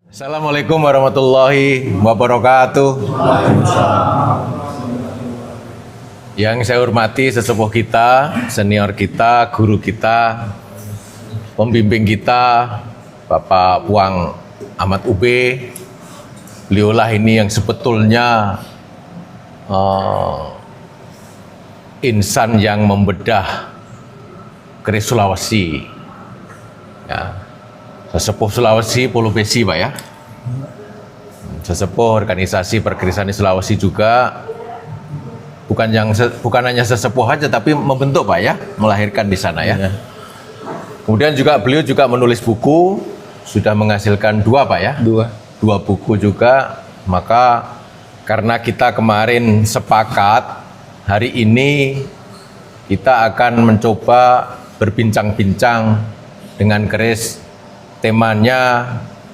Assalamualaikum warahmatullahi wabarakatuh. Yang saya hormati sesepuh kita, senior kita, guru kita, pembimbing kita, Bapak Puang Ahmad UB. Beliaulah ini yang sebetulnya insan yang membedah keris Sulawesi. Ya. Sesepuh Sulawesi Pulau Besi, Pak ya. Sesepuh organisasi perkerisan di Sulawesi juga. Bukan hanya sesepuh aja, tapi membentuk, Pak ya, melahirkan di sana ya. Kemudian juga beliau juga menulis buku, sudah menghasilkan dua, Pak ya. Dua buku juga. Maka karena kita kemarin sepakat hari ini kita akan mencoba berbincang-bincang dengan keris. Temanya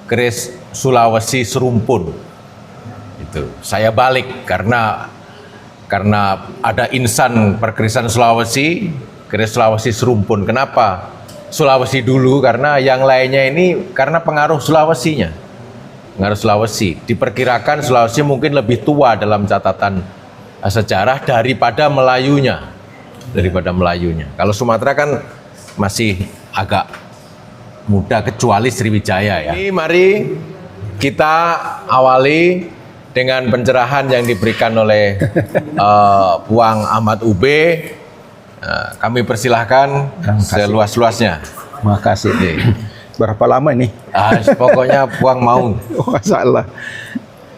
keris Sulawesi Serumpun. Itu saya balik karena ada insan perkerisan Sulawesi, keris Sulawesi Serumpun. Kenapa Sulawesi dulu? Karena yang lainnya ini karena pengaruh Sulawesinya. Pengaruh Sulawesi. Diperkirakan Sulawesi mungkin lebih tua dalam catatan sejarah daripada Melayunya. Kalau Sumatera kan masih agak muda kecuali Sriwijaya ya. Ini mari kita awali dengan pencerahan yang diberikan oleh Puang Ahmad UB. Kami persilahkan seluas-luasnya. Makasih. Berapa lama ini? Pokoknya Puang mau. Masalah.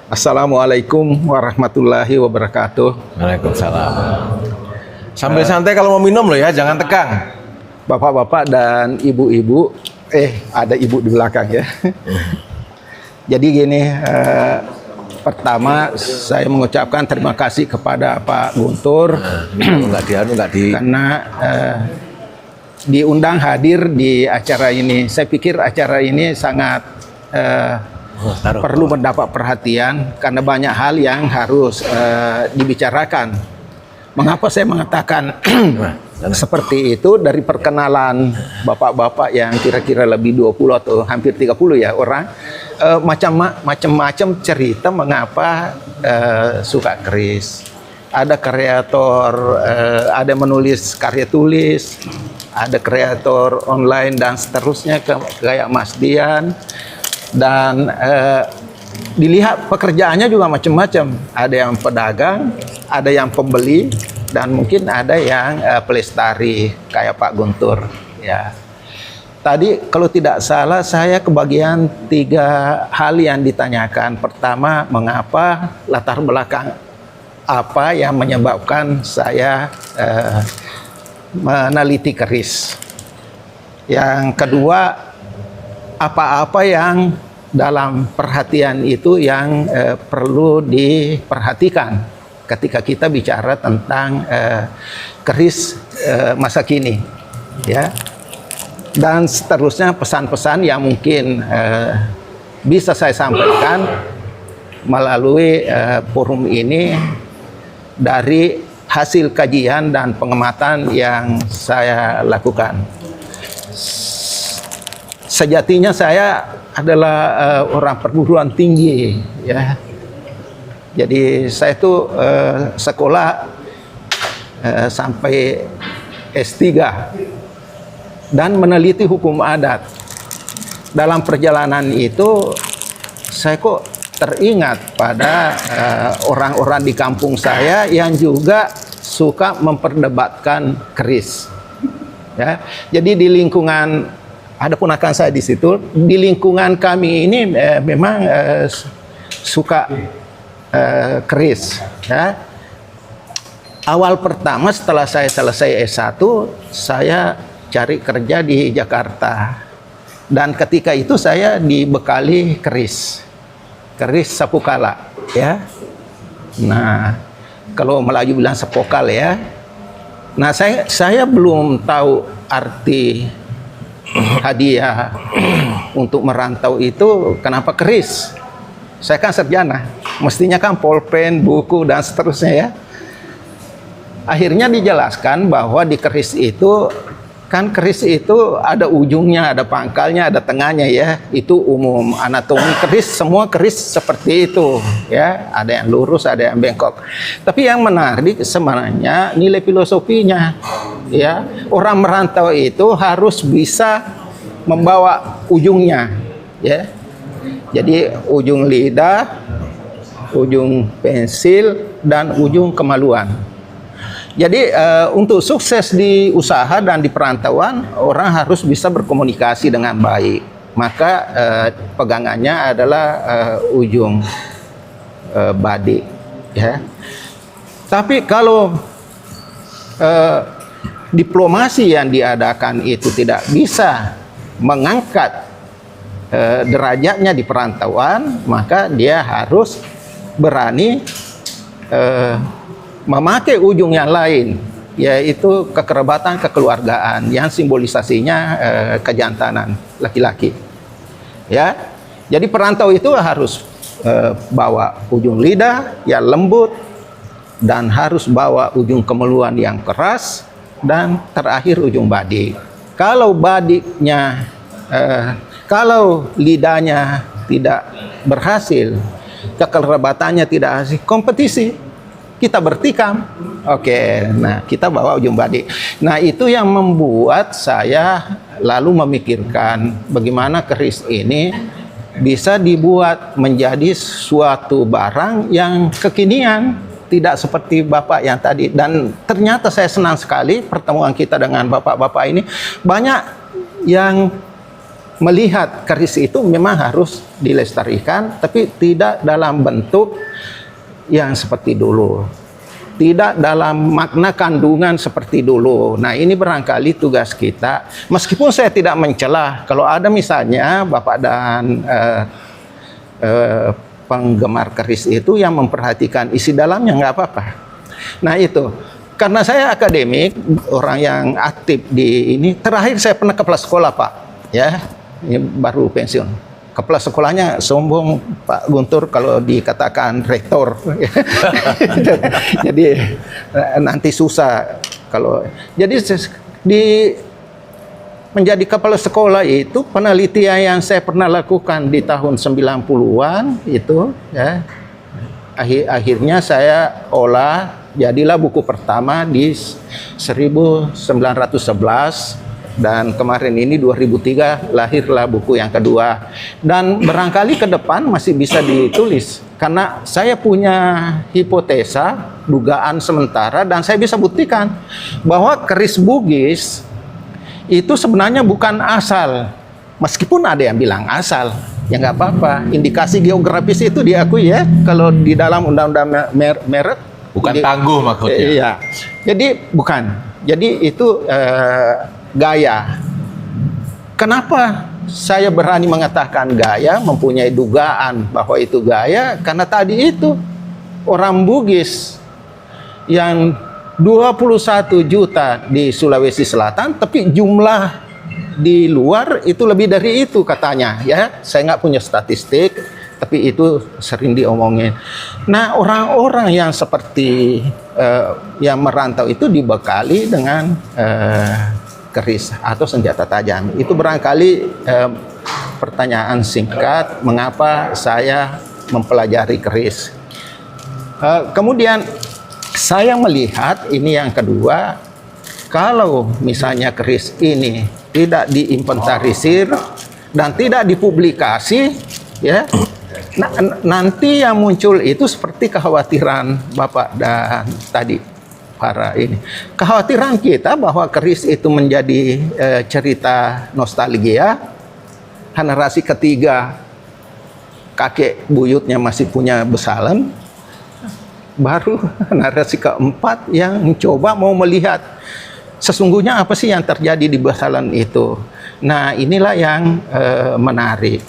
Assalamualaikum warahmatullahi wabarakatuh. Waalaikumsalam. Sambil santai kalau mau minum loh ya, jangan tegang. Bapak-bapak dan ibu-ibu, ada ibu di belakang ya. Jadi gini, pertama saya mengucapkan terima kasih kepada Pak Guntur karena diundang hadir di acara ini. Saya pikir acara ini sangat perlu mendapat perhatian karena banyak hal yang harus dibicarakan. Mengapa saya mengatakan seperti itu? Dari perkenalan bapak-bapak yang kira-kira lebih 20 atau hampir 30 ya orang, macam-macam cerita mengapa suka keris. Ada kreator, ada menulis karya tulis, ada kreator online dan seterusnya kayak Mas Dian. Dan dilihat pekerjaannya juga macam-macam. Ada yang pedagang, ada yang pembeli, dan mungkin ada yang pelestari kayak Pak Guntur. Ya. Tadi kalau tidak salah saya kebagian 3 hal yang ditanyakan. Pertama, mengapa, latar belakang apa yang menyebabkan saya meneliti keris. Yang kedua, apa-apa yang dalam perhatian itu yang perlu diperhatikan ketika kita bicara tentang keris masa kini, ya. Dan seterusnya pesan-pesan yang mungkin bisa saya sampaikan melalui forum ini dari hasil kajian dan pengamatan yang saya lakukan. Sejatinya saya adalah orang perguruan tinggi, ya. Jadi saya itu sekolah sampai S3 dan meneliti hukum adat. Dalam perjalanan itu saya kok teringat pada orang-orang di kampung saya yang juga suka memperdebatkan keris. Ya. Jadi di lingkungan, ada ponakan saya di situ, di lingkungan kami ini memang suka keris. Ya. Awal pertama setelah saya selesai S1, saya cari kerja di Jakarta. Dan ketika itu saya dibekali keris sapukala. Ya. Nah, kalau Melayu bilang sepokal ya. Nah, saya belum tahu arti hadiah untuk merantau itu kenapa keris. Saya kan sarjana, mestinya kan pulpen, buku dan seterusnya ya. Akhirnya dijelaskan bahwa di keris itu Kan keris itu ada ujungnya, ada pangkalnya, ada tengahnya ya. Itu umum anatomi keris, semua keris seperti itu ya. Ada yang lurus, ada yang bengkok. Tapi yang menarik sebenarnya nilai filosofinya ya. Orang merantau itu harus bisa membawa ujungnya ya. Jadi ujung lidah, ujung pensil, dan ujung kemaluan. Jadi untuk sukses di usaha dan di perantauan, orang harus bisa berkomunikasi dengan baik. Maka pegangannya adalah ujung badik. Ya. Tapi kalau diplomasi yang diadakan itu tidak bisa mengangkat derajatnya di perantauan, maka dia harus berani memakai ujung yang lain, yaitu kekerabatan kekeluargaan yang simbolisasinya kejantanan laki-laki. Ya, jadi perantau itu harus bawa ujung lidah yang lembut dan harus bawa ujung kemaluan yang keras dan terakhir ujung badik. Kalau badiknya, kalau lidahnya tidak berhasil, kekerabatannya tidak hasil, kompetisi. Kita bertikam, oke. Nah, kita bawa ujung badik. Nah, itu yang membuat saya lalu memikirkan bagaimana keris ini bisa dibuat menjadi suatu barang yang kekinian, tidak seperti Bapak yang tadi. Dan ternyata saya senang sekali pertemuan kita dengan Bapak-Bapak ini, banyak yang melihat keris itu memang harus dilestarikan, tapi tidak dalam bentuk yang seperti dulu, tidak dalam makna kandungan seperti dulu. Nah, ini barangkali tugas kita, meskipun saya tidak mencela kalau ada misalnya Bapak dan penggemar keris itu yang memperhatikan isi dalamnya, nggak apa-apa. Nah, itu karena saya akademik, orang yang aktif di ini. Terakhir saya pernah kepala sekolah, Pak, ya, ini baru pensiun. Kepala sekolahnya sombong Pak Guntur kalau dikatakan rektor. Jadi nanti susah kalau. Jadi di menjadi kepala sekolah itu penelitian yang saya pernah lakukan di tahun 90-an itu ya. Akhirnya saya olah, jadilah buku pertama di 1911. Dan kemarin ini 2003 lahirlah buku yang kedua. Dan barangkali ke depan masih bisa ditulis. Karena saya punya hipotesa, dugaan sementara, dan saya bisa buktikan bahwa keris Bugis itu sebenarnya bukan asal. Meskipun ada yang bilang asal, ya nggak apa-apa. Indikasi geografis itu diakui ya. Kalau di dalam undang-undang merek. Bukan tangguh maksudnya. Iya. Jadi bukan. Jadi itu gaya. Kenapa saya berani mengatakan gaya, mempunyai dugaan bahwa itu gaya? Karena tadi itu orang Bugis yang 21 juta di Sulawesi Selatan, tapi jumlah di luar itu lebih dari itu katanya ya. Saya nggak punya statistik, tapi itu sering diomongin. Nah, orang-orang yang seperti yang merantau itu dibekali dengan keris atau senjata tajam. Itu barangkali pertanyaan singkat mengapa saya mempelajari keris. Kemudian saya melihat ini yang kedua, kalau misalnya keris ini tidak diinventarisir dan tidak dipublikasi, ya, nanti yang muncul itu seperti kekhawatiran Bapak dan tadi. Para ini kekhawatiran kita bahwa keris itu menjadi cerita nostalgia. Generasi ketiga kakek buyutnya masih punya besalan, baru generasi keempat yang mencoba mau melihat sesungguhnya apa sih yang terjadi di besalan itu. Nah, inilah yang menarik.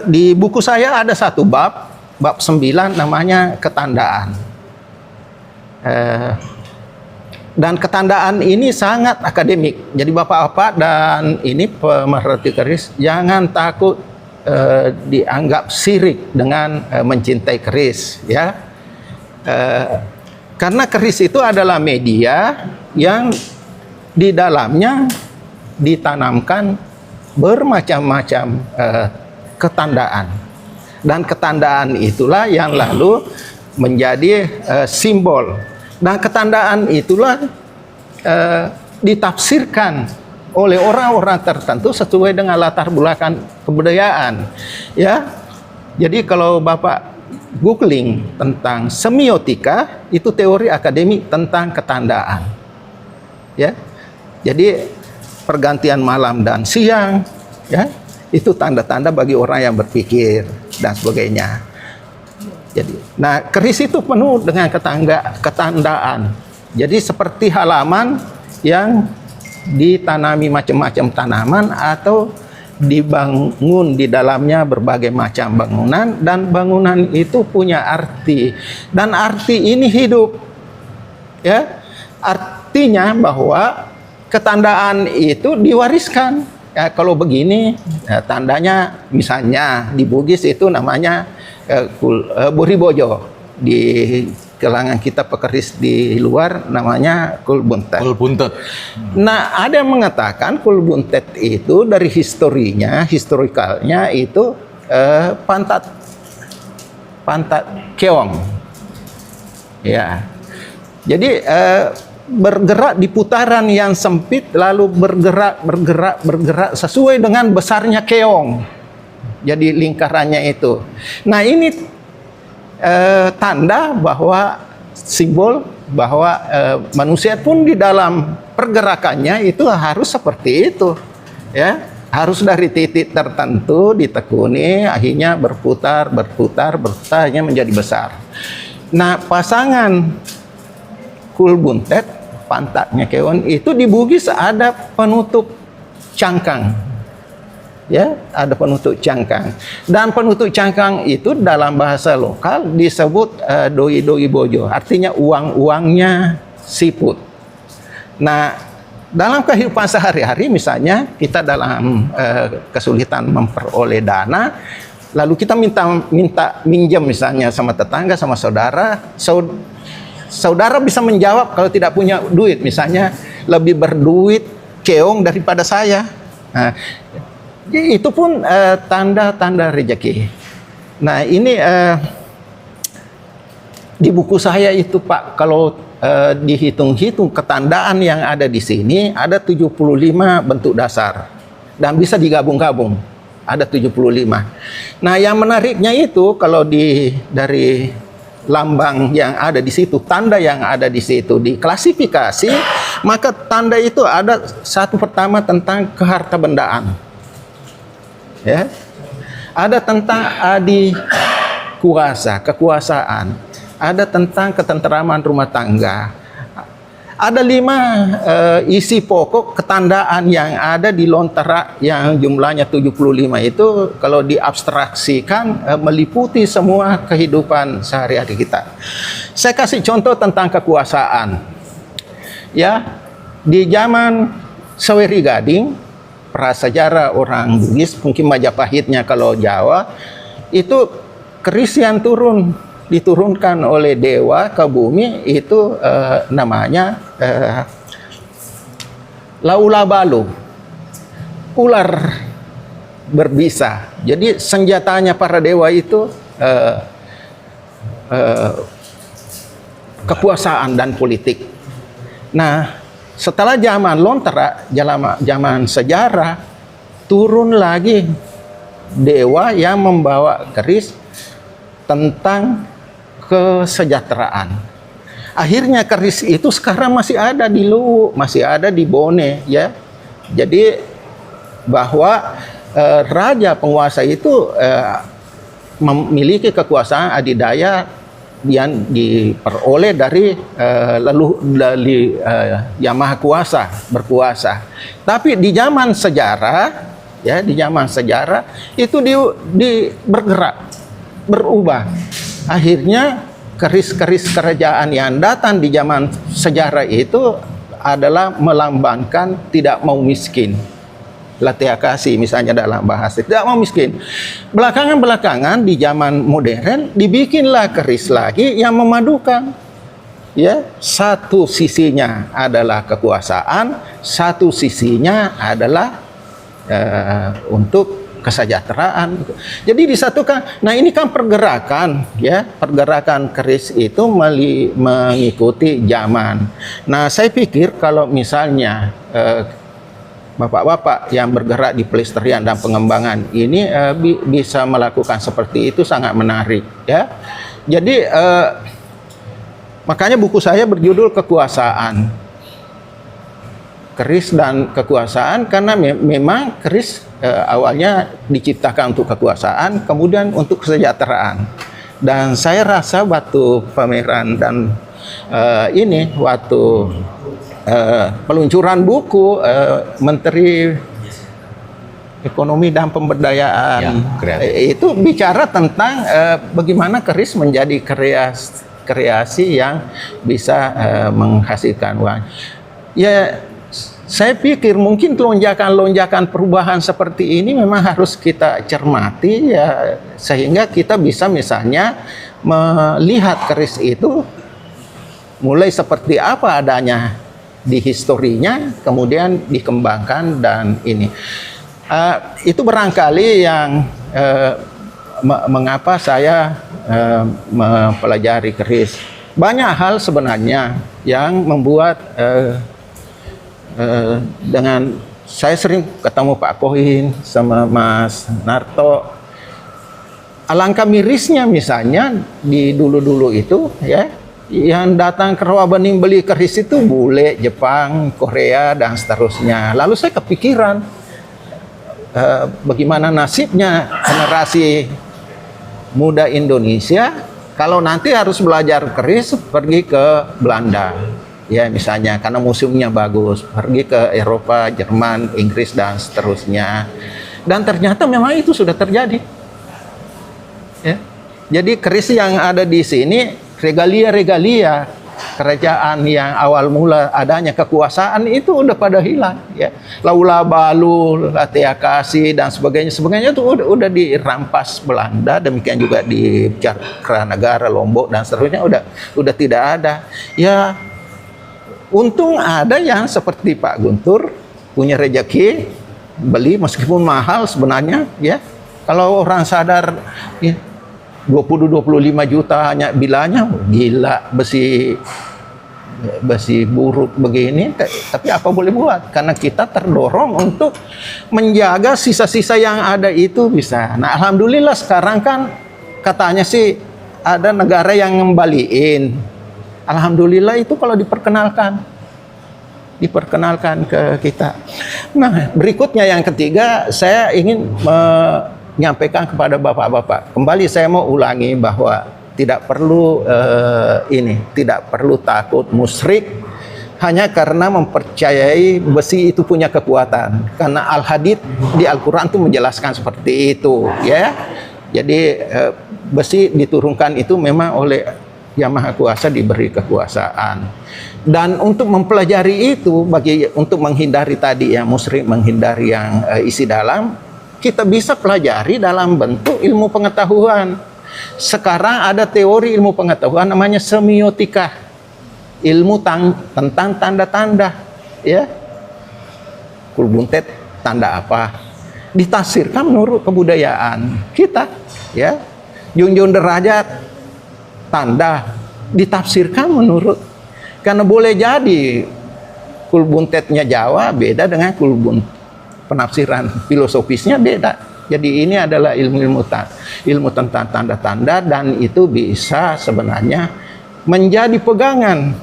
Di buku saya ada satu bab 9 namanya ketandaan. Dan ketandaan ini sangat akademik. Jadi Bapak-bapak dan ini pemerhati keris jangan takut dianggap sirik dengan mencintai keris ya. Karena keris itu adalah media yang di dalamnya ditanamkan bermacam-macam ketandaan. Dan ketandaan itulah yang lalu menjadi simbol. Dan ketandaan itulah ditafsirkan oleh orang-orang tertentu sesuai dengan latar belakang kebudayaan. Ya, jadi kalau Bapak googling tentang semiotika, itu teori akademik tentang ketandaan. Ya, jadi pergantian malam dan siang, ya, itu tanda-tanda bagi orang yang berpikir dan sebagainya. Jadi, nah keris itu penuh dengan ketandaan. Jadi seperti halaman yang ditanami macam-macam tanaman atau dibangun di dalamnya berbagai macam bangunan, dan bangunan itu punya arti, dan arti ini hidup. Ya, artinya bahwa ketandaan itu diwariskan. Ya, kalau begini ya, tandanya misalnya di Bugis itu namanya Buribojo, di kalangan kita pekeris di luar namanya kul buntet. Kul buntut. Nah, ada yang mengatakan kul buntet itu dari historikalnya itu pantat keong. Ya. Jadi bergerak di putaran yang sempit, lalu bergerak sesuai dengan besarnya keong. Jadi lingkarannya itu. Nah, ini tanda bahwa simbol bahwa manusia pun di dalam pergerakannya itu harus seperti itu, ya, harus dari titik tertentu ditekuni, akhirnya berputar akhirnya menjadi besar. Nah, pasangan kul buntet, pantatnya keon itu di Bugis ada penutup cangkang. Ya, ada penutup cangkang, dan penutup cangkang itu dalam bahasa lokal disebut doi bojo, artinya uang-uangnya siput. Nah, dalam kehidupan sehari-hari misalnya kita dalam kesulitan memperoleh dana, lalu kita minta minjam misalnya sama tetangga, sama saudara, saudara bisa menjawab kalau tidak punya duit, misalnya lebih berduit keong daripada saya. Nah, itu pun tanda-tanda rezeki. Nah, ini di buku saya itu Pak, kalau dihitung-hitung ketandaan yang ada di sini ada 75 bentuk dasar dan bisa digabung-gabung, ada 75. Nah, yang menariknya itu kalau dari lambang yang ada di situ, tanda yang ada di situ diklasifikasi, maka tanda itu ada satu pertama tentang kehartabendaan. Ya, ada tentang adi kuasa, kekuasaan, ada tentang ketenteraman rumah tangga, ada 5 isi pokok ketandaan yang ada di Lontera yang jumlahnya 75 itu kalau diabstraksikan meliputi semua kehidupan sehari-hari kita. Saya kasih contoh tentang kekuasaan. Ya, di zaman Saweri Gading, prasejarah orang Bugis, mungkin Majapahitnya kalau Jawa, itu keris yang diturunkan oleh dewa ke bumi itu namanya Laulabalu, ular berbisa. Jadi senjatanya para dewa itu kekuasaan dan politik. Nah, setelah zaman Lontera, zaman sejarah, turun lagi dewa yang membawa keris tentang kesejahteraan. Akhirnya keris itu sekarang masih ada di Luwu, masih ada di Bone, ya. Jadi bahwa raja penguasa itu memiliki kekuasaan adidaya yang diperoleh dari yang maha kuasa, berkuasa. Tapi di zaman sejarah, ya, di zaman sejarah itu bergerak, berubah. Akhirnya keris-keris kerajaan yang datang di zaman sejarah itu adalah melambangkan tidak mau miskin. Latiakasi misalnya dalam bahasa, tidak mau miskin. Belakangan di zaman modern dibikinlah keris lagi yang memadukan. ya, satu sisinya adalah kekuasaan, satu sisinya adalah untuk kesejahteraan. Jadi disatukan. Nah, ini kan pergerakan, ya, pergerakan keris itu mengikuti zaman. Nah, saya pikir kalau misalnya bapak-bapak yang bergerak di pelestarian dan pengembangan ini bisa melakukan seperti itu, sangat menarik, ya. Jadi makanya buku saya berjudul Kekuasaan, keris dan kekuasaan, karena memang keris awalnya diciptakan untuk kekuasaan, kemudian untuk kesejahteraan. Dan saya rasa waktu pameran dan waktu peluncuran buku Menteri Ekonomi dan Pemberdayaan itu bicara tentang bagaimana keris menjadi kreasi yang bisa menghasilkan uang. Ya, saya pikir mungkin lonjakan-lonjakan perubahan seperti ini memang harus kita cermati, ya, sehingga kita bisa misalnya melihat keris itu mulai seperti apa adanya di historinya, kemudian dikembangkan, dan ini itu barangkali yang mengapa saya mempelajari keris. Banyak hal sebenarnya yang membuat dengan saya sering ketemu Pak Kohin sama Mas Narto. Alangkah mirisnya misalnya di dulu-dulu itu, ya, yang datang ke Rawabening beli keris itu bule, Jepang, Korea, dan seterusnya. Lalu saya kepikiran bagaimana nasibnya generasi muda Indonesia kalau nanti harus belajar keris pergi ke Belanda, ya, misalnya karena museumnya bagus, pergi ke Eropa, Jerman, Inggris, dan seterusnya. Dan ternyata memang itu sudah terjadi, ya. Jadi keris yang ada di sini, regalia-regalia kerajaan yang awal mula adanya kekuasaan itu udah pada hilang, ya. Laula Balu, Lateakasi, dan sebagainya itu udah dirampas Belanda. Demikian juga di Cakranagara, Lombok, dan seterusnya udah tidak ada. Ya, untung ada yang seperti Pak Guntur punya rezeki beli meskipun mahal sebenarnya, ya. Kalau orang sadar, ya, 20-25 juta hanya bilanya, gila, besi buruk begini. Tapi apa boleh buat, karena kita terdorong untuk menjaga sisa-sisa yang ada itu bisa. Nah, alhamdulillah sekarang kan katanya sih ada negara yang ngembaliin. Alhamdulillah itu kalau diperkenalkan ke kita. Nah, berikutnya yang ketiga, saya ingin menyampaikan kepada bapak-bapak. Kembali saya mau ulangi bahwa tidak perlu tidak perlu takut musyrik hanya karena mempercayai besi itu punya kekuatan. Karena Al-Hadid di Al-Quran itu menjelaskan seperti itu, ya. Jadi besi diturunkan itu memang oleh Yang Maha Kuasa, diberi kekuasaan. Dan untuk mempelajari itu, untuk menghindari tadi yang musyrik, menghindari yang isi dalam, kita bisa pelajari dalam bentuk ilmu pengetahuan. Sekarang ada teori ilmu pengetahuan namanya semiotika, ilmu tentang tanda-tanda, ya. Kulbuntet tanda apa? Ditafsirkan menurut kebudayaan kita, ya. Junjung derajat tanda ditafsirkan menurut, karena boleh jadi kulbuntetnya Jawa beda dengan penafsiran filosofisnya beda. Jadi ini adalah ilmu tentang tanda-tanda, dan itu bisa sebenarnya menjadi pegangan,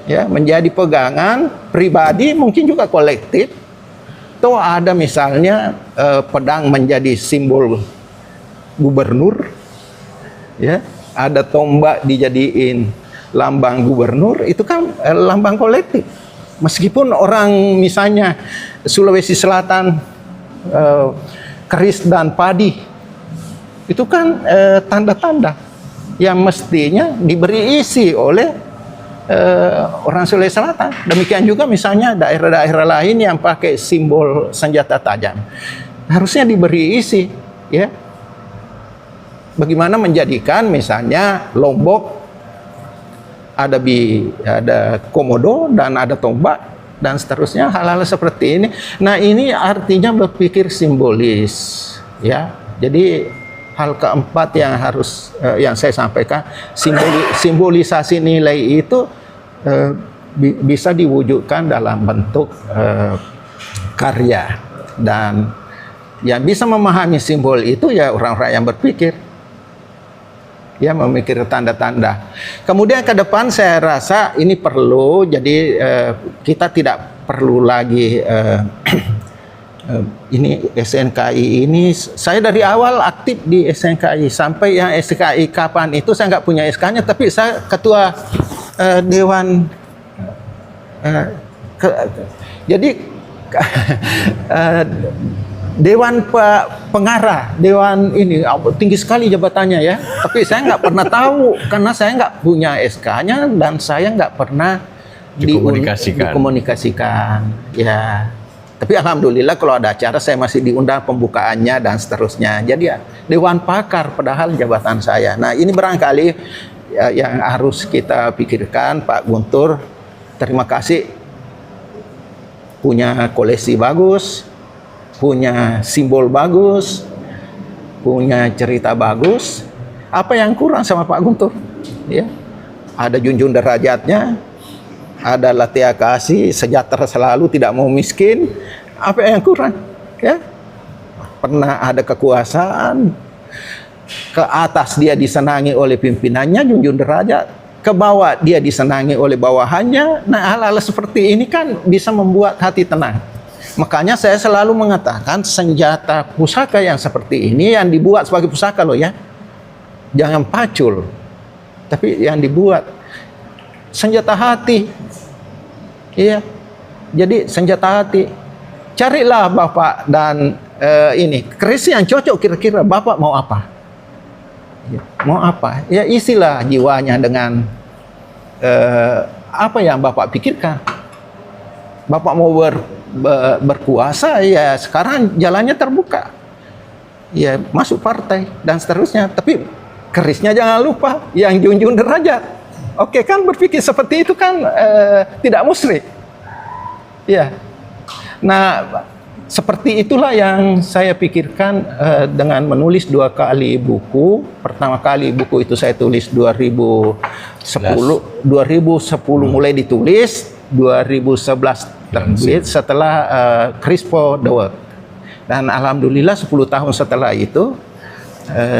ya, menjadi pegangan pribadi, mungkin juga kolektif. Toh ada misalnya pedang menjadi simbol gubernur, ya, ada tombak dijadiin lambang gubernur, itu kan lambang kolektif. Meskipun orang misalnya Sulawesi Selatan keris dan padi, itu kan tanda-tanda yang mestinya diberi isi oleh orang Sulawesi Selatan. Demikian juga misalnya daerah-daerah lain yang pakai simbol senjata tajam, harusnya diberi isi, ya. Bagaimana menjadikan misalnya Lombok ada komodo dan ada tombak dan seterusnya, hal-hal seperti ini. Nah, ini artinya berpikir simbolis, ya. Jadi hal keempat yang harus yang saya sampaikan, simbolisasi nilai itu bisa diwujudkan dalam bentuk karya, dan yang bisa memahami simbol itu ya orang-orang yang berpikir, ya, memikir tanda-tanda. Kemudian ke depan saya rasa ini perlu, jadi kita tidak perlu lagi ini SNKI ini, saya dari awal aktif di SNKI sampai yang SNKI kapan itu saya nggak punya SK-nya, tapi saya ketua dewan, jadi dewan pengarah, dewan ini tinggi sekali jabatannya, ya. Tapi saya nggak pernah tahu karena saya nggak punya SK-nya dan saya nggak pernah dikomunikasikan, ya. Tapi alhamdulillah kalau ada acara saya masih diundang pembukaannya dan seterusnya. Jadi ya, dewan pakar padahal jabatan saya. Nah, ini barangkali ya, yang harus kita pikirkan, Pak Guntur. Terima kasih, punya koleksi bagus, punya simbol bagus, punya cerita bagus. Apa yang kurang sama Pak Guntur? Ya, ada junjung derajatnya, ada latihan kasih, sejahtera selalu, tidak mau miskin. Apa yang kurang? Ya, pernah ada kekuasaan, ke atas dia disenangi oleh pimpinannya, junjung derajat, ke bawah dia disenangi oleh bawahannya. Nah, hal-hal seperti ini kan bisa membuat hati tenang. Makanya saya selalu mengatakan senjata pusaka yang seperti ini yang dibuat sebagai pusaka loh, ya, jangan pacul, tapi yang dibuat senjata hati. Iya, jadi senjata hati. Carilah Bapak dan ini keris yang cocok, kira-kira Bapak mau apa? Ya, mau apa? Ya, isilah jiwanya dengan apa yang Bapak pikirkan. Bapak mau berkuasa, ya sekarang jalannya terbuka. Ya, masuk partai dan seterusnya. Tapi kerisnya jangan lupa yang junjung derajat. Oke, kan berpikir seperti itu kan tidak musyrik. Ya. Nah, seperti itulah yang saya pikirkan dengan menulis 2 kali buku. Pertama kali buku itu saya tulis 2010 mulai ditulis, 2011 terbit setelah Crispo The World. Dan alhamdulillah 10 tahun setelah itu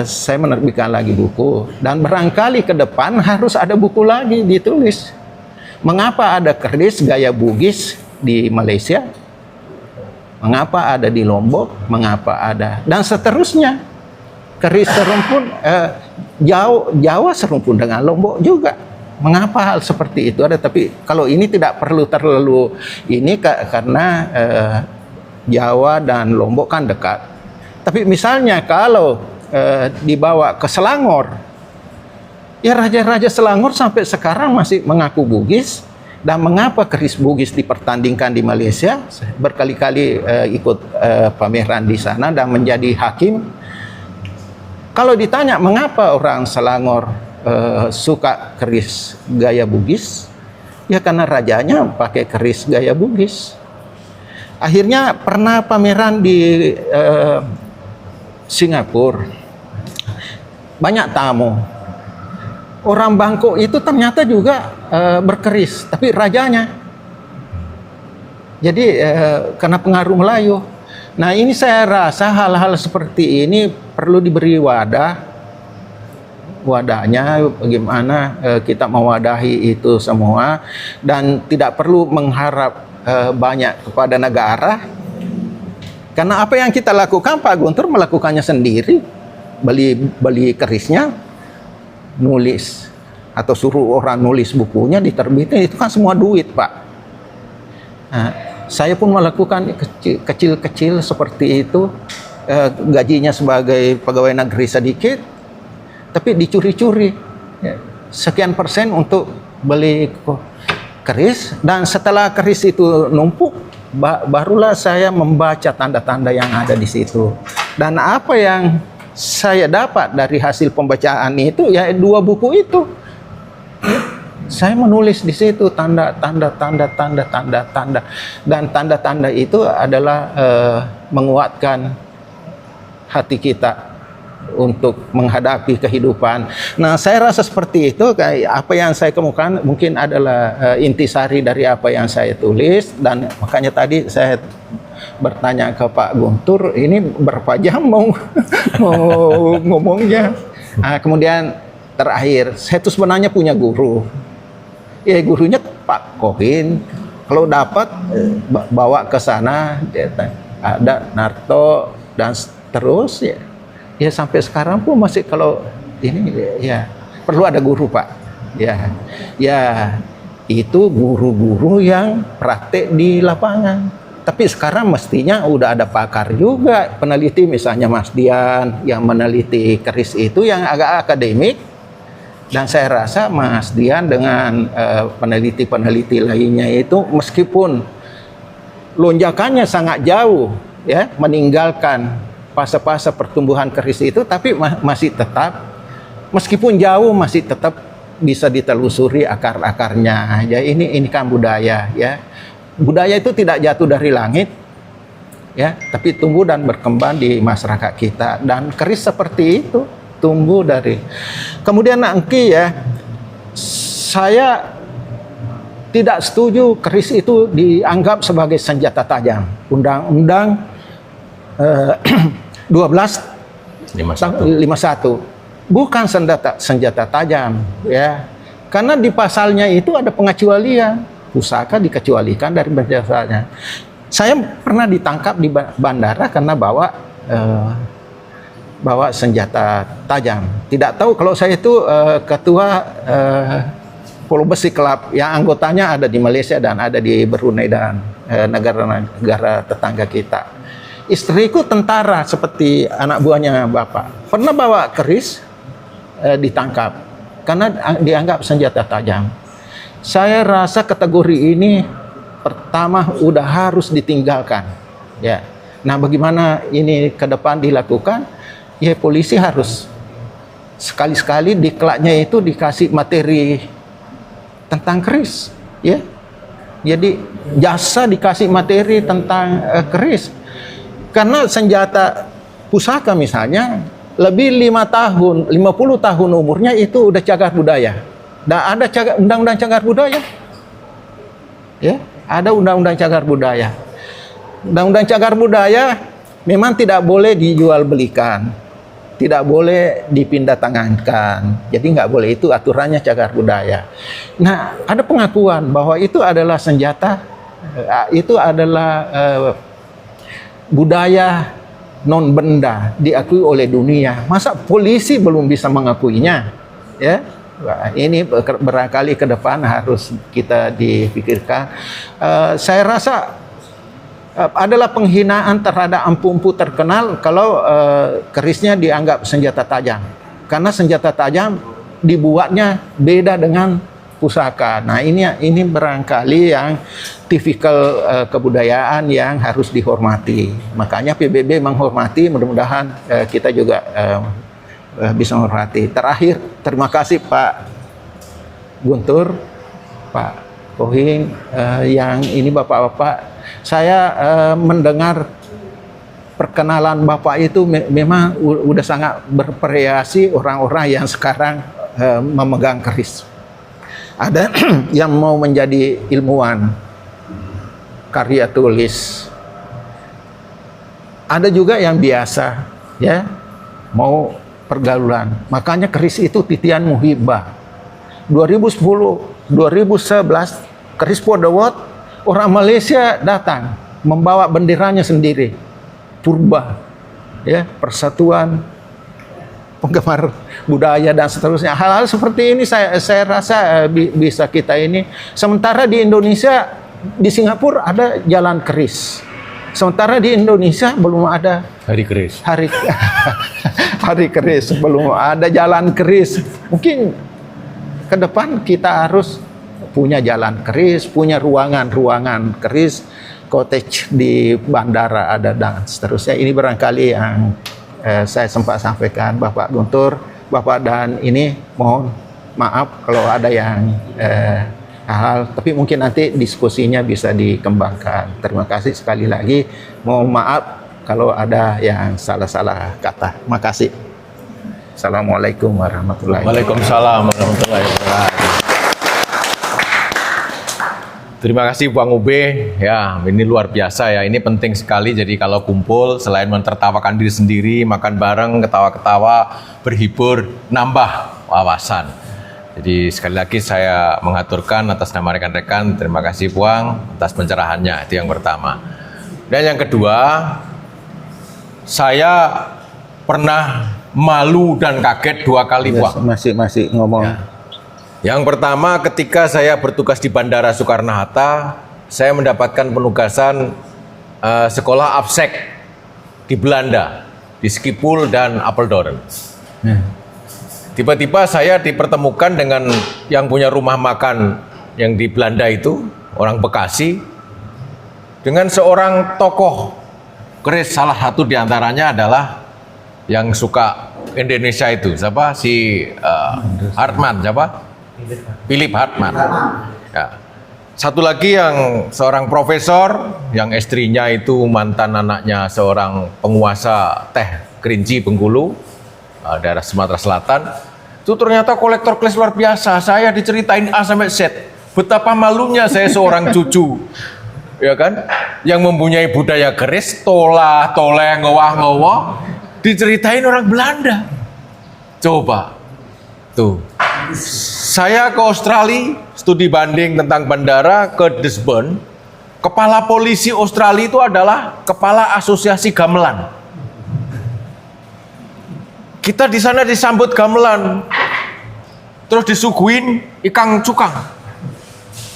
saya menerbitkan lagi buku, dan barangkali ke depan harus ada buku lagi ditulis. Mengapa ada keris gaya Bugis di Malaysia? Mengapa ada di Lombok? Mengapa ada? Dan seterusnya. Keris serumpun Jawa serumpun dengan Lombok juga. Mengapa hal seperti itu ada? Tapi kalau ini tidak perlu terlalu ini karena Jawa dan Lombok kan dekat. Tapi misalnya kalau dibawa ke Selangor, ya raja-raja Selangor sampai sekarang masih mengaku Bugis. Dan mengapa keris Bugis dipertandingkan di Malaysia? Berkali-kali ikut pameran di sana dan menjadi hakim. Kalau ditanya mengapa orang Selangor suka keris gaya Bugis, ya karena rajanya pakai keris gaya Bugis. Akhirnya pernah pameran di Singapura, banyak tamu. Orang Bangkok itu ternyata juga berkeris, tapi rajanya. Jadi karena pengaruh Melayu. Nah, ini saya rasa hal-hal seperti ini perlu diberi wadahnya, bagaimana kita mewadahi itu semua, dan tidak perlu mengharap banyak kepada negara. Karena apa yang kita lakukan, Pak Guntur melakukannya sendiri, beli kerisnya, nulis atau suruh orang nulis bukunya, diterbitin, itu kan semua duit, Pak. Nah, saya pun melakukan kecil-kecil seperti itu, gajinya sebagai pegawai negeri sedikit, tapi dicuri-curi sekian persen untuk beli keris. Dan setelah keris itu numpuk, barulah saya membaca tanda-tanda yang ada di situ. Dan apa yang saya dapat dari hasil pembacaan itu, ya 2 buku itu. Saya menulis di situ tanda, dan tanda-tanda itu adalah menguatkan hati kita untuk menghadapi kehidupan. Nah, saya rasa seperti itu. Kayak apa yang saya kemukakan mungkin adalah intisari dari apa yang saya tulis, dan makanya tadi saya bertanya ke Pak Guntur, ini berapa jam mau ngomongnya. Kemudian terakhir, saya tuh sebenarnya punya guru. Ya, gurunya Pak Kohin. Kalau dapat bawa ke sana, ada Narto dan terus ya sampai sekarang pun masih, kalau ini ya perlu ada guru, Pak. Ya itu guru-guru yang praktek di lapangan. Tapi sekarang mestinya udah ada pakar juga, peneliti, misalnya Mas Dian yang meneliti keris itu yang agak akademik. Dan saya rasa Mas Dian dengan peneliti-peneliti lainnya itu, meskipun lonjakannya sangat jauh ya, meninggalkan fase-fase pertumbuhan keris itu, tapi masih tetap, meskipun jauh, masih tetap bisa ditelusuri akar-akarnya. Ya, ini kan budaya ya. Budaya itu tidak jatuh dari langit ya, tapi tumbuh dan berkembang di masyarakat kita, dan keris seperti itu tumbuh dari. Kemudian Angki ya, saya tidak setuju keris itu dianggap sebagai senjata tajam. Undang-Undang 1251 bukan senjata tajam ya, karena di pasalnya itu ada pengecualian, pusaka dikecualikan dari berjasanya. Saya pernah ditangkap di bandara karena bawa senjata tajam. Tidak tahu kalau saya itu ketua Polo Besi Club yang anggotanya ada di Malaysia dan ada di Brunei dan negara-negara tetangga kita. Istriku tentara seperti anak buahnya bapak. Pernah bawa keris, ditangkap karena dianggap senjata tajam. Saya rasa kategori ini pertama udah harus ditinggalkan. Ya. Nah, bagaimana ini ke depan dilakukan? Ya, polisi harus sekali-sekali diklatnya itu dikasih materi tentang keris, ya. Jadi jasa dikasih materi tentang keris, karena senjata pusaka misalnya lebih 50 tahun umurnya itu udah cagar budaya. Dan ada undang-undang cagar budaya, ya. Ada undang-undang cagar budaya. Undang-undang cagar budaya memang tidak boleh dijual belikan, tidak boleh dipindah tangankan. Jadi nggak boleh, itu aturannya cagar budaya. Nah, ada pengakuan bahwa itu adalah senjata, itu adalah budaya non benda, diakui oleh dunia. Masa polisi belum bisa mengakuinya? Ya, ini barangkali ke depan harus kita dipikirkan. Saya rasa adalah penghinaan terhadap empu-empu terkenal kalau kerisnya dianggap senjata tajam, karena senjata tajam dibuatnya beda dengan pusaka. Nah, ini barangkali yang tipikal kebudayaan yang harus dihormati. Makanya PBB menghormati, mudah-mudahan kita juga bisa menghormati. Terakhir, terima kasih Pak Guntur, Pak Kohin, yang ini bapak-bapak. Saya mendengar perkenalan Bapak itu memang udah sangat bervariasi orang-orang yang sekarang memegang keris. Ada yang mau menjadi ilmuwan, karya tulis. Ada juga yang biasa, ya, mau pergaulan. Makanya keris itu titian muhibah. 2010, 2011, keris Podawat, orang Malaysia datang membawa benderanya sendiri, purba, ya, persatuan penggemar budaya dan seterusnya. Hal-hal seperti ini saya rasa bisa kita ini. Sementara di Indonesia, di Singapura ada jalan keris. Sementara di Indonesia belum ada hari keris. Hari keris, belum ada jalan keris. Mungkin ke depan kita harus punya jalan keris, punya ruangan-ruangan keris, cottage di bandara ada dan seterusnya. Ini barangkali yang saya sempat sampaikan Bapak Guntur, Bapak, dan ini mohon maaf kalau ada yang hal-hal, tapi mungkin nanti diskusinya bisa dikembangkan. Terima kasih sekali lagi. Mohon maaf kalau ada yang salah-salah kata. Makasih. Assalamualaikum warahmatullahi wabarakatuh. Waalaikumsalam warahmatullahi wabarakatuh. Terima kasih Bang Ube. Ya, ini luar biasa ya. Ini penting sekali. Jadi kalau kumpul, selain mentertawakan diri sendiri, makan bareng, ketawa-ketawa, berhibur, nambah wawasan. Jadi sekali lagi saya mengaturkan atas nama rekan-rekan, terima kasih Puang atas pencerahannya. Itu yang pertama. Dan yang kedua, saya pernah malu dan kaget 2 kali Puang. Masih ngomong. Ya. Yang pertama, ketika saya bertugas di Bandara Soekarno-Hatta, saya mendapatkan penugasan sekolah APSEK di Belanda, di Schiphol dan Apeldoorn. Tiba-tiba saya dipertemukan dengan yang punya rumah makan yang di Belanda itu, orang Bekasi, dengan seorang tokoh keris. Salah satu diantaranya adalah yang suka Indonesia itu, siapa? Si Hartman, siapa? Philip Hartman. Ya. Satu lagi yang seorang profesor, yang istrinya itu mantan anaknya seorang penguasa teh Kerinci Bengkulu, daerah Sumatera Selatan. Itu ternyata kolektor keris luar biasa. Saya diceritain A sampai Z. Betapa malunya saya seorang cucu, ya kan, yang mempunyai budaya keris, tolah, toleh, ngowah-ngowah, diceritain orang Belanda. Coba, tuh. Saya ke Australia, studi banding tentang bandara ke Brisbane. Kepala polisi Australia itu adalah kepala asosiasi gamelan. Kita di sana disambut gamelan, terus disuguhin ikan cukang.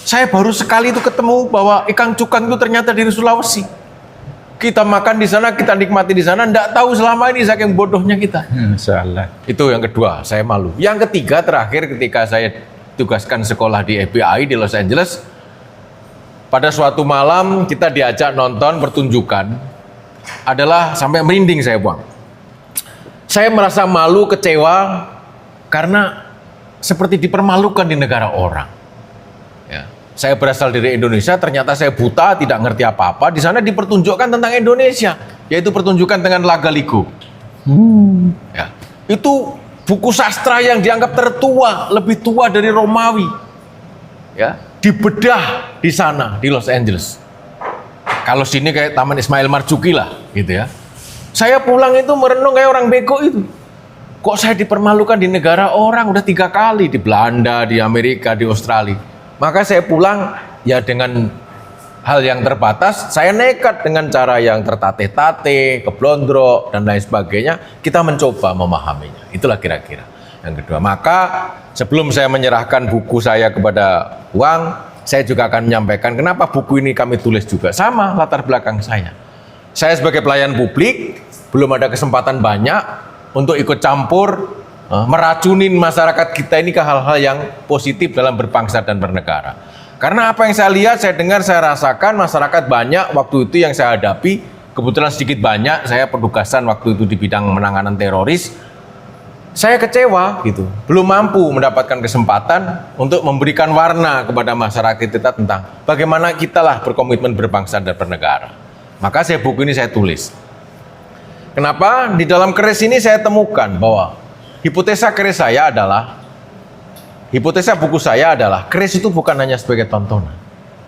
Saya baru sekali itu ketemu bahwa ikan cukang itu ternyata dari Sulawesi. Kita makan di sana, kita nikmati di sana, enggak tahu selama ini saking bodohnya kita. Salah. Itu yang kedua, saya malu. Yang ketiga, terakhir ketika saya tugaskan sekolah di FBI di Los Angeles, pada suatu malam kita diajak nonton pertunjukan, adalah sampai merinding saya Bang. Saya merasa malu, kecewa, karena seperti dipermalukan di negara orang. Ya. Saya berasal dari Indonesia, ternyata saya buta, tidak ngerti apa-apa. Di sana dipertunjukkan tentang Indonesia, yaitu pertunjukan dengan laga ligo. Ya. Itu buku sastra yang dianggap tertua, lebih tua dari Romawi. Ya, dibedah di sana di Los Angeles. Kalau sini kayak Taman Ismail Marzuki lah, gitu ya. Saya pulang itu merenung kayak orang bego itu. Kok saya dipermalukan di negara orang udah 3 kali, di Belanda, di Amerika, di Australia. Maka saya pulang ya dengan hal yang terbatas, saya nekat dengan cara yang tertatih-tatih, keblondrok dan lain sebagainya, kita mencoba memahaminya. Itulah kira-kira yang kedua. Maka sebelum saya menyerahkan buku saya kepada Wang, saya juga akan menyampaikan kenapa buku ini kami tulis juga. Sama latar belakang saya. Saya sebagai pelayan publik, belum ada kesempatan banyak untuk ikut campur meracunin masyarakat kita ini ke hal-hal yang positif dalam berbangsa dan bernegara. Karena apa yang saya lihat, saya dengar, saya rasakan masyarakat banyak waktu itu yang saya hadapi, kebetulan sedikit banyak, saya penugasan waktu itu di bidang penanganan teroris. Saya kecewa gitu, belum mampu mendapatkan kesempatan untuk memberikan warna kepada masyarakat kita tentang bagaimana kita lah berkomitmen berbangsa dan bernegara. Maka buku ini saya tulis. Kenapa? Di dalam keris ini saya temukan bahwa hipotesa keris saya adalah, hipotesa buku saya adalah keris itu bukan hanya sebagai tontonan,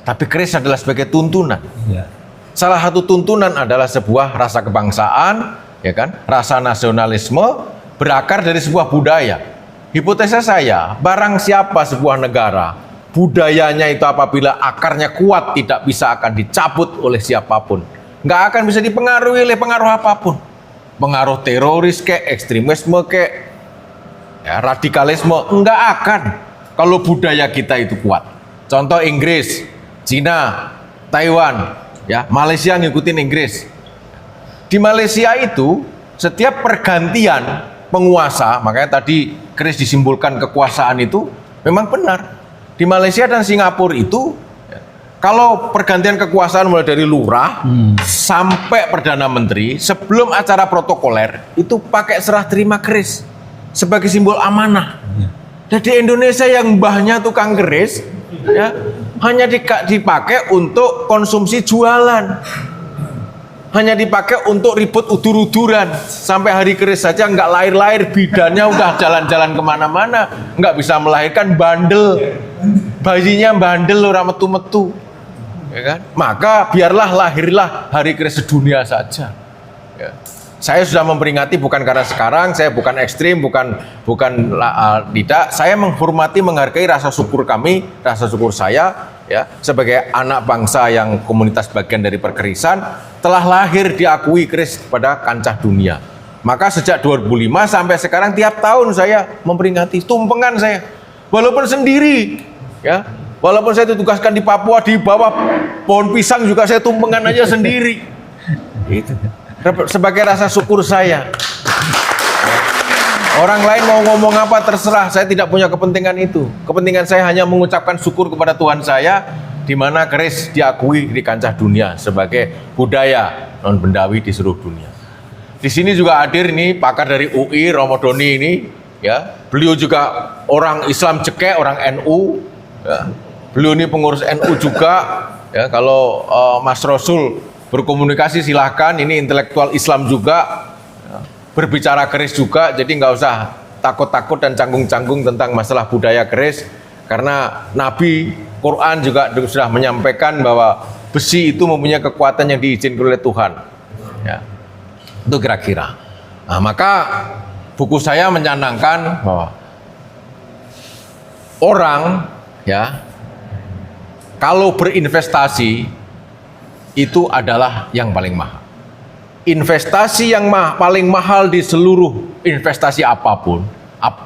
tapi keris adalah sebagai tuntunan. Ya. Salah satu tuntunan adalah sebuah rasa kebangsaan, ya kan, rasa nasionalisme berakar dari sebuah budaya. Hipotesa saya, barang siapa sebuah negara, budayanya itu apabila akarnya kuat tidak bisa akan dicabut oleh siapapun, nggak akan bisa dipengaruhi oleh pengaruh apapun, pengaruh teroris kek, ekstremisme kek, ya, radikalisme, enggak akan kalau budaya kita itu kuat. Contoh Inggris, Cina, Taiwan, ya, Malaysia ngikutin Inggris. Di Malaysia itu setiap pergantian penguasa, makanya tadi keris disimbolkan kekuasaan itu memang benar. Di Malaysia dan Singapura itu kalau pergantian kekuasaan mulai dari lurah sampai perdana menteri, sebelum acara protokoler itu pakai serah terima keris sebagai simbol amanah. Dan di Indonesia yang mbahnya tukang keris, ya, hanya dipakai untuk konsumsi jualan. Hanya dipakai untuk ribut udur-uduran. Sampai hari keris saja nggak lahir-lahir, bidannya udah jalan-jalan kemana-mana, nggak bisa melahirkan, bandel. Bayinya bandel, ora metu-metu. Ya kan? Maka biarlah lahirlah hari keris sedunia saja. Ya. Saya sudah memperingati bukan karena sekarang, saya bukan ekstrim, bukan tidak. Saya menghormati, menghargai rasa syukur kami, rasa syukur saya, ya, sebagai anak bangsa yang komunitas bagian dari perkerisan, telah lahir diakui keris pada kancah dunia. Maka sejak 2005 sampai sekarang tiap tahun saya memperingati tumpengan saya, walaupun sendiri, ya, walaupun saya ditugaskan di Papua di bawah pohon pisang juga saya tumpengan aja sendiri. Itu sebagai rasa syukur saya. Orang lain mau ngomong apa terserah, saya tidak punya kepentingan itu. Kepentingan saya hanya mengucapkan syukur kepada Tuhan saya, di mana keris diakui di kancah dunia sebagai budaya non bendawi di seluruh dunia. Di sini juga hadir ini pakar dari UI, Romo Doni ini, ya. Beliau juga orang Islam cekek, orang NU, ya. Beliau ini pengurus NU juga, ya. Kalau Mas Rasul berkomunikasi silahkan, ini intelektual Islam juga, berbicara keris juga, jadi nggak usah takut-takut dan canggung-canggung tentang masalah budaya keris, karena Nabi Quran juga sudah menyampaikan bahwa besi itu mempunyai kekuatan yang diizinkan oleh Tuhan, ya. Itu kira-kira. Nah, maka buku saya mencanangkan bahwa orang, ya, kalau berinvestasi itu adalah yang paling mahal. Investasi yang paling mahal di seluruh investasi apapun,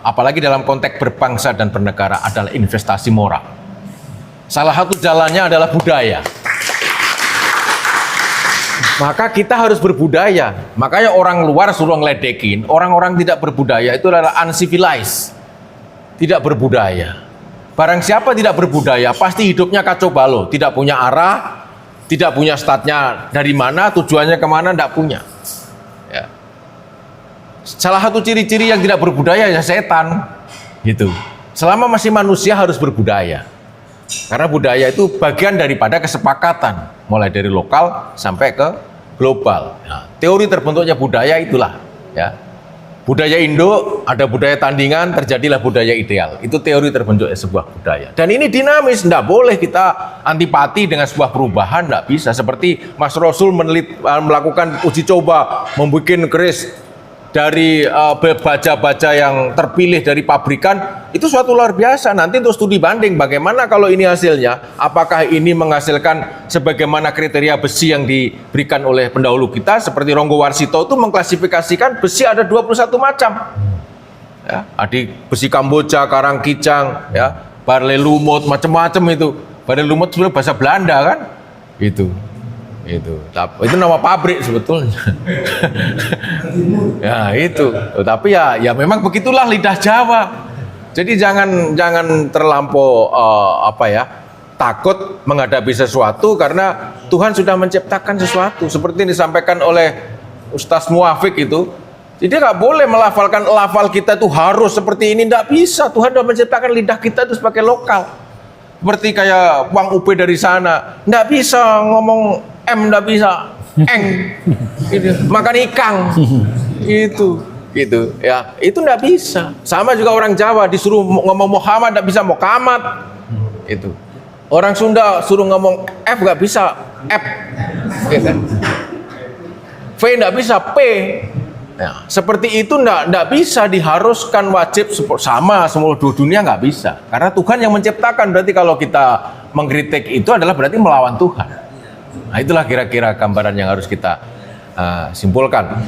apalagi dalam konteks berbangsa dan bernegara, adalah investasi moral. Salah satu jalannya adalah budaya. Maka kita harus berbudaya. Makanya orang luar suruh ngeledekin, orang-orang tidak berbudaya itu adalah uncivilized, tidak berbudaya. Barang siapa tidak berbudaya, pasti hidupnya kacau balau, tidak punya arah, tidak punya startnya dari mana, tujuannya kemana, tidak punya. Ya. Salah satu ciri-ciri yang tidak berbudaya ya setan, gitu. Selama masih manusia harus berbudaya, karena budaya itu bagian daripada kesepakatan, mulai dari lokal sampai ke global. Nah, teori terbentuknya budaya itulah, ya. Budaya Indo, ada budaya tandingan, terjadilah budaya ideal. Itu teori terbentuknya sebuah budaya. Dan ini dinamis, tidak boleh kita antipati dengan sebuah perubahan, tidak bisa. Seperti Mas Rasul melakukan uji coba, membuat keris dari baja-baja yang terpilih dari pabrikan, itu suatu luar biasa. Nanti untuk studi banding, bagaimana kalau ini hasilnya, apakah ini menghasilkan sebagaimana kriteria besi yang diberikan oleh pendahulu kita, seperti Ronggo Warsito itu mengklasifikasikan besi ada 21 macam. Ya, ada besi Kamboja, Karangkicang, ya, Barle Lumut, macam-macam itu. Barle Lumut sebenarnya bahasa Belanda kan? Itu nama pabrik sebetulnya. Ya itu, tapi ya memang begitulah lidah Jawa. Jadi jangan terlampau takut menghadapi sesuatu, karena Tuhan sudah menciptakan sesuatu seperti yang disampaikan oleh Ustaz Muafiq itu. Jadi nggak boleh melafalkan lafal kita tuh harus seperti ini, nggak bisa. Tuhan sudah menciptakan lidah kita itu sebagai lokal. Seperti kayak Bang Upe dari sana, nggak bisa ngomong M, nggak bisa eng, gitu. Makan ikan, itu ya, itu nggak bisa. Sama juga orang Jawa disuruh ngomong Muhammad nggak bisa Muhammad, itu. Orang Sunda suruh ngomong F nggak bisa F, gitu. V nggak bisa P. Ya, seperti itu nggak bisa diharuskan wajib sama seluruh dunia, nggak bisa. Karena Tuhan yang menciptakan, berarti kalau kita mengkritik itu adalah berarti melawan Tuhan. Nah, itulah kira-kira gambaran yang harus kita simpulkan.